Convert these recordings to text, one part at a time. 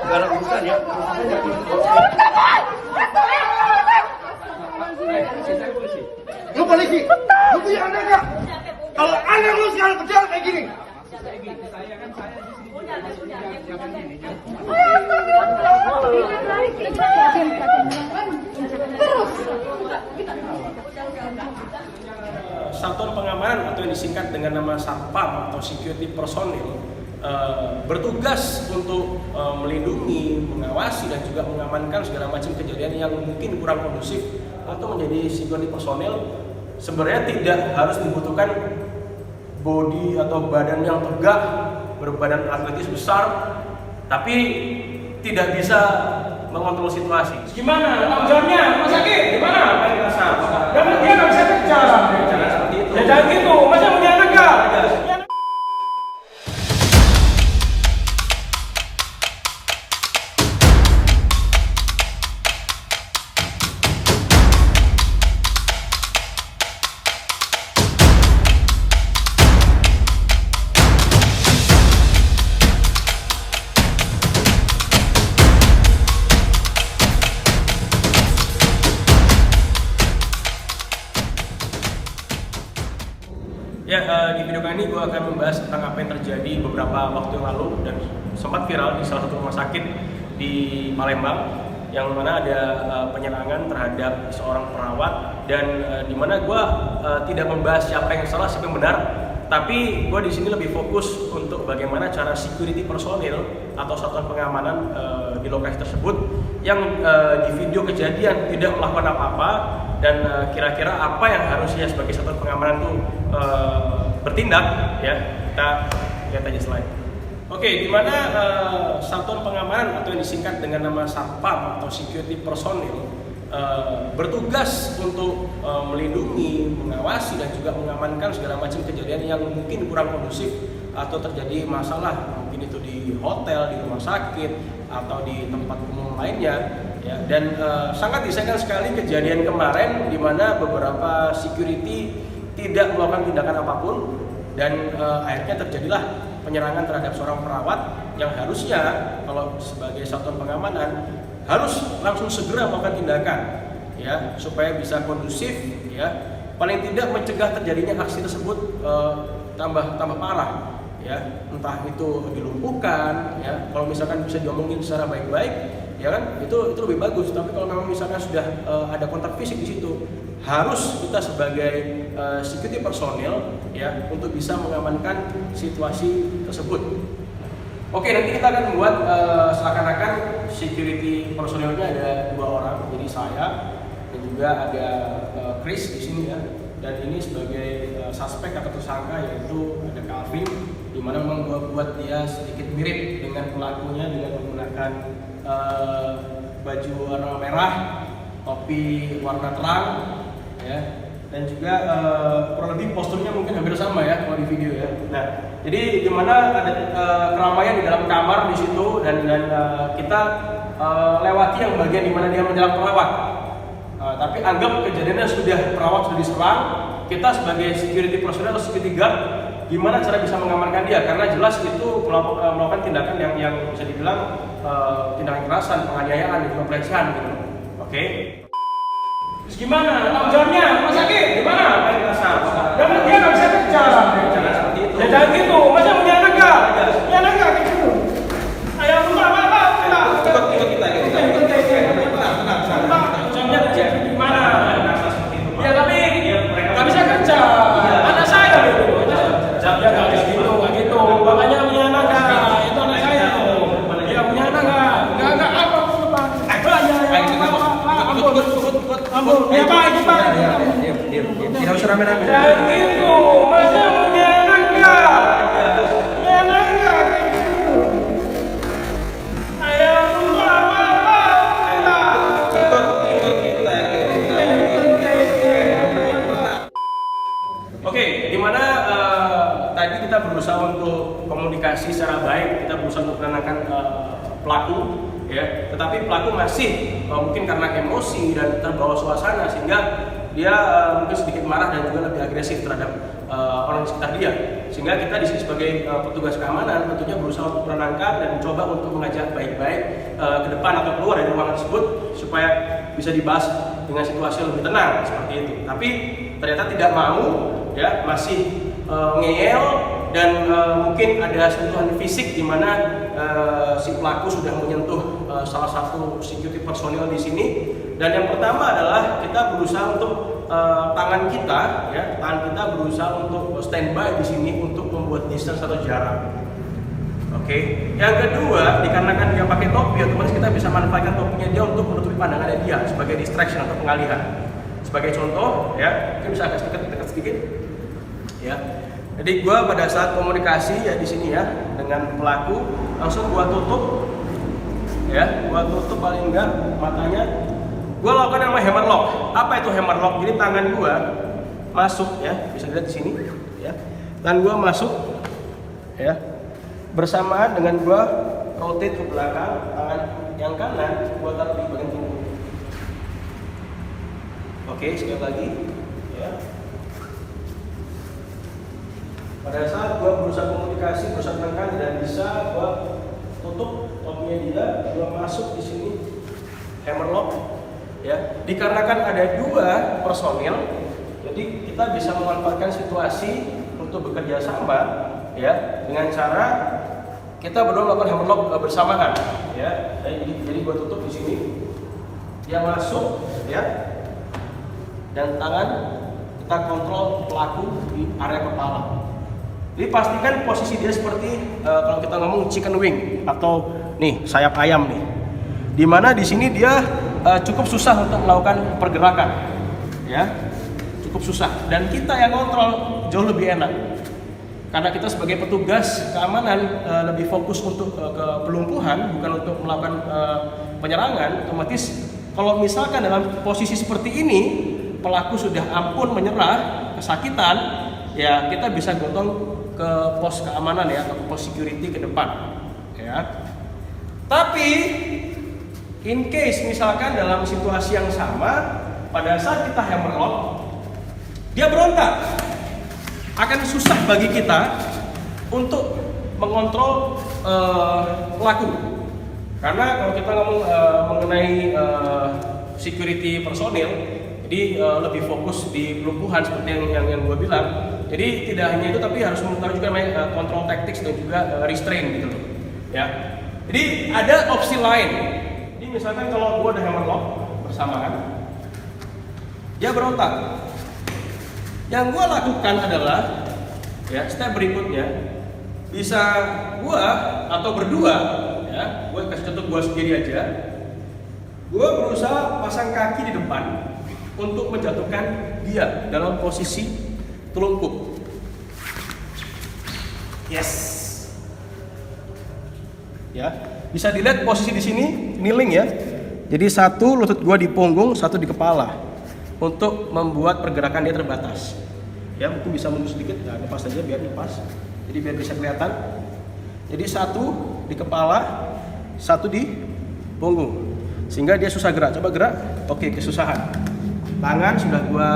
Gak ada urusan ya. Lu polisi, lu punya anak nggak? Kalau anak lu sekarang kecil kayak gini. Satuan pengamanan atau yang disingkat dengan nama Satpam atau security personil bertugas untuk melindungi, mengawasi dan juga mengamankan segala macam kejadian yang mungkin kurang kondusif untuk menjadi security personil. Sebenarnya tidak harus dibutuhkan body atau badan yang tegak, berbadan atletis besar, tapi tidak bisa mengontrol situasi. Gimana? Tanggung jawabnya, Mas Sakit, gimana? Dan dia nggak bisa kerja. Jangan seperti itu. Ya jangan gitu, masa punya anak nggak? Ya, di video kali ini gue akan membahas tentang apa yang terjadi beberapa waktu yang lalu dan sempat viral di salah satu rumah sakit di Palembang, yang mana ada penyerangan terhadap seorang perawat, dan di mana gue tidak membahas siapa yang salah, siapa yang benar, tapi gue di sini lebih fokus untuk bagaimana cara security personil atau satuan pengamanan di lokasi tersebut yang di video kejadian tidak melakukan apa-apa, dan kira-kira apa yang harusnya sebagai satuan pengamanan itu bertindak. Ya, kita lihat aja slide. Oke, di mana satuan pengamanan atau yang disingkat dengan nama Satpam atau security personil bertugas untuk melindungi, mengawasi dan juga mengamankan segala macam kejadian yang mungkin kurang kondusif atau terjadi masalah, mungkin itu di hotel, di rumah sakit atau di tempat umum lainnya. Ya, dan sangat disayangkan sekali kejadian kemarin di mana beberapa security tidak melakukan tindakan apapun, dan akhirnya terjadilah penyerangan terhadap seorang perawat yang harusnya kalau sebagai satuan pengamanan harus langsung segera melakukan tindakan, ya, supaya bisa kondusif, ya, paling tidak mencegah terjadinya aksi tersebut tambah parah, ya, entah itu dilumpuhkan, ya, kalau misalkan bisa diomongin secara baik-baik, ya kan, itu lebih bagus. Tapi kalau memang misalkan sudah ada kontak fisik di situ, harus kita sebagai security personil, ya, untuk bisa mengamankan situasi tersebut. Oke, nanti kita akan membuat seakan-akan security personilnya ada 2 orang, jadi saya dan juga ada Chris di sini, ya, dan ini sebagai suspek atau tersangka, yaitu ada Calvin, di mana memang gua buat dia sedikit mirip dengan pelakunya dengan menggunakan baju warna merah, topi warna terang, ya, dan juga kurang lebih posturnya mungkin hampir sama, ya, kalau di video, ya. Nah, jadi dimana ada keramaian di dalam kamar di situ, dan kita lewati yang bagian dimana dia menyerang perawat. Tapi anggap kejadiannya sudah perawat sudah diserang, kita sebagai security personel atau security guard, gimana cara bisa mengamankan dia, karena jelas itu melakukan tindakan yang bisa dibilang tindakan kekerasan, penganiayaan, dan juga pelecehan, gitu. Oke. Terus gimana? Tanggung jawabnya, Mas Sakit, gimana? Dan dia nggak bisa kerja. Jangan seperti itu. Ya jangan gitu, masa punya anak nggak? Punya anak nggak gitu? Ayo rumah apa? Ikut kita. Jawabnya gimana? Ya tapi nggak bisa kerja. Anak saya gitu. Jawabnya nggak gitu. Makanya punya anak nggak? Itu anak saya. Dia punya anak nggak? Nggak apa apa. Ampun. Ya Pak, itu Pak. Diam. Tidak usah rame-rame. Jangan gitu. Masa punya anak nggak? Punya anak nggak? Ayo rumah apa? Oke, dimana tadi kita berusaha untuk komunikasi secara baik, kita berusaha untuk menenangkan pelaku, ya, tetapi pelaku masih mungkin karena emosi dan terbawa suasana sehingga dia mungkin sedikit marah dan juga lebih agresif terhadap orang di sekitar dia. Sehingga kita di sini sebagai petugas keamanan tentunya berusaha untuk menenangkan dan mencoba untuk mengajak baik-baik ke depan atau keluar dari ruangan tersebut supaya bisa dibahas dengan situasi yang lebih tenang seperti itu. Tapi ternyata tidak mau, ya, masih ngeyel dan mungkin ada sentuhan fisik di mana si pelaku sudah menyentuh salah satu security personil di sini. Dan yang pertama adalah kita berusaha untuk tangan kita berusaha untuk standby di sini untuk membuat distance atau jarak. Oke. Yang kedua, dikarenakan dia pakai topi, otomatis kita bisa manfaatkan topinya dia untuk menutupi pandangannya dia sebagai distraction atau pengalihan. Sebagai contoh, ya, mungkin bisa agak dekat sedikit, ya. Jadi gua pada saat komunikasi ya di sini ya dengan pelaku langsung gua tutup, ya, gua tutup paling enggak matanya. Gua lakukan yang namanya hammerlock. Apa itu hammerlock? Jadi tangan gua masuk, ya, bisa dilihat di sini, ya. Tangan gua masuk, ya, bersamaan dengan gua rotate ke belakang, tangan yang kanan gua taruh di bagian punggung. Oke, sekali lagi, ya. Pada saat gua berusaha komunikasi, berusaha menenangkan, dan bisa gua tutup topinya dia, gua masuk di sini hammerlock. Ya, dikarenakan ada dua personil, jadi kita bisa memanfaatkan situasi untuk bekerja sama, ya, dengan cara kita berdua melakukan hammerlock bersamaan, ya. Jadi gua tutup di sini, dia masuk, ya, dan tangan kita kontrol pelaku di area kepala. Jadi pastikan posisi dia seperti kalau kita ngomong chicken wing atau nih sayap ayam nih, dimana di sini dia cukup susah untuk melakukan pergerakan, ya, cukup susah, dan kita yang kontrol jauh lebih enak karena kita sebagai petugas keamanan lebih fokus untuk ke pelumpuhan, bukan untuk melakukan penyerangan. Otomatis kalau misalkan dalam posisi seperti ini pelaku sudah ampun menyerah, kesakitan, ya, kita bisa gotong ke pos keamanan, ya, atau pos security ke depan, ya. Tapi in case misalkan dalam situasi yang sama, pada saat kita hammerlock, dia berontak, akan susah bagi kita untuk mengontrol pelaku. Karena kalau kita ngomong mengenai security personil, jadi lebih fokus di pelumpuhan seperti yang gue bilang. Jadi tidak hanya itu, tapi harus mengetahui juga namanya control tactics dan juga restrain gitu loh, ya. Jadi ada opsi lain. Misalkan kalau gua ada hammerlock bersamaan, dia berontak. Yang gua lakukan adalah, ya, step berikutnya bisa gua atau berdua, ya, gua kasih contoh gua sendiri aja. Gua berusaha pasang kaki di depan untuk menjatuhkan dia dalam posisi telungkup. Yes. Ya. Bisa dilihat posisi di sini kneeling, ya. Jadi satu lutut gua di punggung, satu di kepala untuk membuat pergerakan dia terbatas. Ya, mungkin bisa mundur sedikit, nah, lepas saja biar lepas. Jadi biar bisa kelihatan. Jadi satu di kepala, satu di punggung. Sehingga dia susah gerak. Coba gerak. Oke, kesusahan. Tangan sudah gua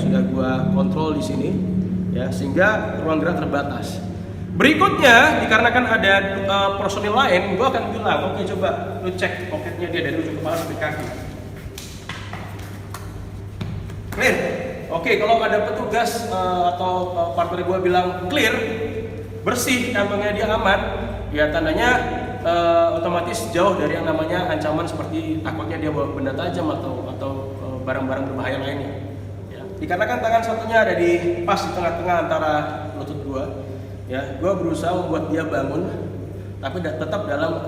sudah gua kontrol di sini, ya, sehingga ruang gerak terbatas. Berikutnya, dikarenakan ada personil lain, gue akan bilang, oke, coba lu cek poketnya dia dari ujung kepala sampai kaki. Clear? Oke, kalau ada petugas atau partner gue bilang clear, bersih, kantongnya dia aman, ya tandanya otomatis jauh dari yang namanya ancaman seperti takutnya dia bawa benda tajam atau barang-barang berbahaya lainnya. Ya. Dikarenakan tangan satunya ada di pas di tengah-tengah antara lutut gue. Ya, gue berusaha membuat dia bangun, tapi tetap dalam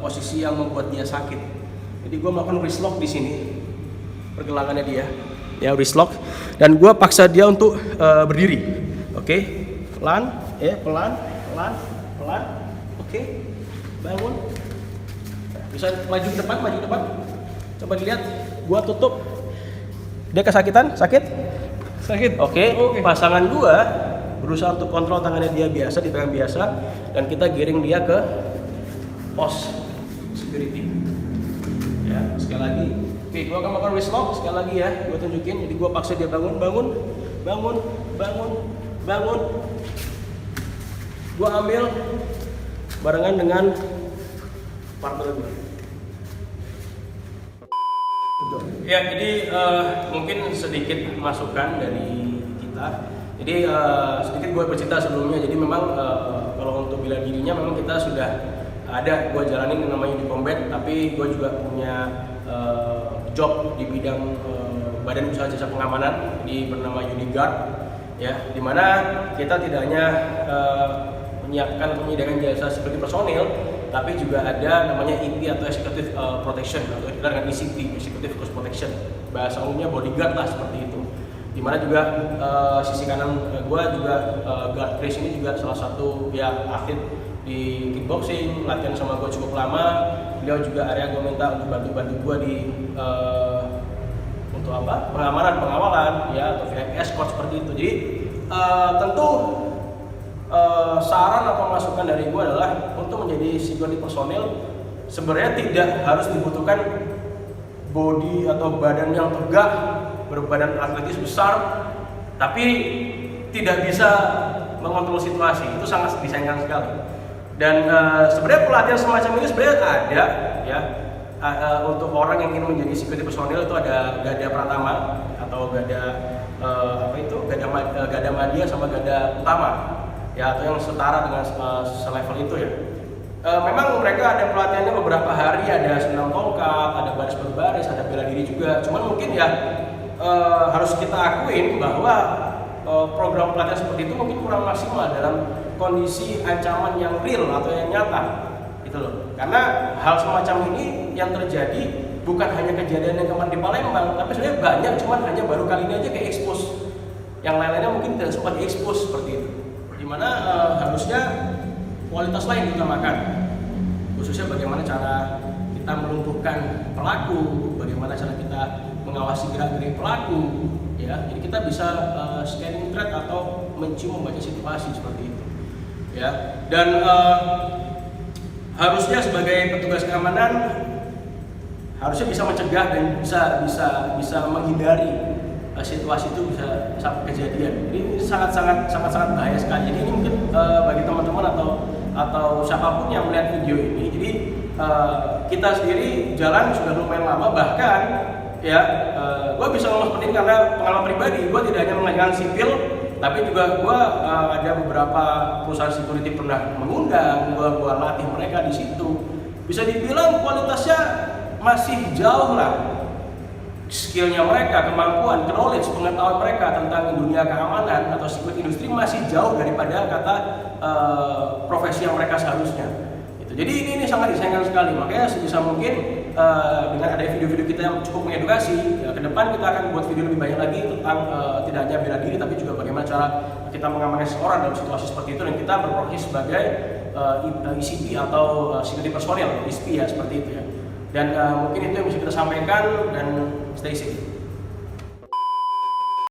posisi yang membuat dia sakit. Jadi gue melakukan wrist lock di sini, pergelangannya dia, ya, wrist lock, dan gue paksa dia untuk berdiri. Oke, pelan, ya, pelan, oke, bangun. Bisa maju ke depan. Coba dilihat, gue tutup. Dia kesakitan, sakit. Oke. Pasangan gue berusaha untuk kontrol tangannya dia biasa, di tangan biasa, dan kita giring dia ke pos security. Ya, sekali lagi. Oke, gua akan melakukan wrist lock sekali lagi, ya. Gua tunjukin. Jadi gua paksa dia bangun. gue ambil barengan dengan partner gue. Ya, jadi mungkin sedikit masukan dari kita. Jadi sedikit gue bercerita sebelumnya. Jadi memang kalau untuk bela dirinya memang kita sudah ada, gue jalanin yang namanya di combat, tapi gue juga punya job di bidang badan usaha jasa pengamanan di bernama Uniguard, ya, dimana kita tidak hanya menyiapkan atau menyediakan jasa seperti personil, tapi juga ada namanya EP atau Executive Protection atau dikenal dengan ECP, Executive Close Protection, bahasa umumnya bodyguard lah seperti itu. Dimana juga sisi kanan gue juga guard Chris ini juga salah satu ya atlet di kickboxing, latihan sama gue cukup lama. Beliau juga area gue minta untuk bantu gue di untuk apa, pengawalan ya, atau VIP escort seperti itu. Jadi tentu saran atau masukan dari gue adalah untuk menjadi security personil sebenarnya tidak harus dibutuhkan body atau badan yang tegak, berbadan atletis besar, tapi tidak bisa mengontrol situasi. Itu sangat disayangkan sekali. Dan sebenarnya pelatihan semacam ini sebenarnya ada ya, untuk orang yang ingin menjadi security personil. Itu ada Gada Pratama atau Gada Gada Madya sama Gada Utama ya, atau yang setara dengan selevel itu ya. Memang mereka ada pelatihannya beberapa hari, ada senam tongkat, ada baris berbaris, ada bela diri juga. Cuman mungkin ya harus kita akuin bahwa program pelatihan seperti itu mungkin kurang maksimal dalam kondisi ancaman yang real atau yang nyata, gitu loh. Karena hal semacam ini yang terjadi bukan hanya kejadian yang kemarin di Palembang, tapi sebenarnya banyak, cuman hanya baru kali ini aja kayak expose. Yang lain-lainnya mungkin tidak sempat expose seperti itu. Dimana harusnya kualitas lain diutamakan, khususnya bagaimana cara kita melumpuhkan pelaku, bagaimana cara kita mengawasi gerak-gerik pelaku, ya. Jadi kita bisa scanning threat atau mencium membaca situasi seperti itu, ya. Dan harusnya sebagai petugas keamanan harusnya bisa mencegah dan bisa menghindari situasi itu bisa sampai kejadian. Jadi ini sangat bahaya sekali. Jadi ini mungkin bagi teman-teman atau siapapun yang melihat video ini, jadi kita sendiri jalan sudah lumayan lama, bahkan ya gue bisa ngomong seperti ini karena pengalaman pribadi. Gue tidak hanya mengajarkan sipil, tapi juga gue ada beberapa perusahaan security pernah mengundang, gue latih mereka di situ. Bisa dibilang kualitasnya masih jauh lah, skillnya mereka, kemampuan, knowledge, pengetahuan mereka tentang dunia keamanan atau security industri masih jauh daripada kata profesi yang mereka seharusnya. Gitu. Jadi ini sangat disayangkan sekali. Makanya sebisa mungkin dengan ada video-video kita yang cukup mengedukasi, ya, ke depan kita akan buat video lebih banyak lagi tentang tidak hanya bela diri, tapi juga bagaimana cara kita mengamankan seseorang dalam situasi seperti itu, dan kita berprofesi sebagai ECP atau security personil, ISP ya, seperti itu ya. Dan mungkin itu yang bisa kita sampaikan, dan stay safe.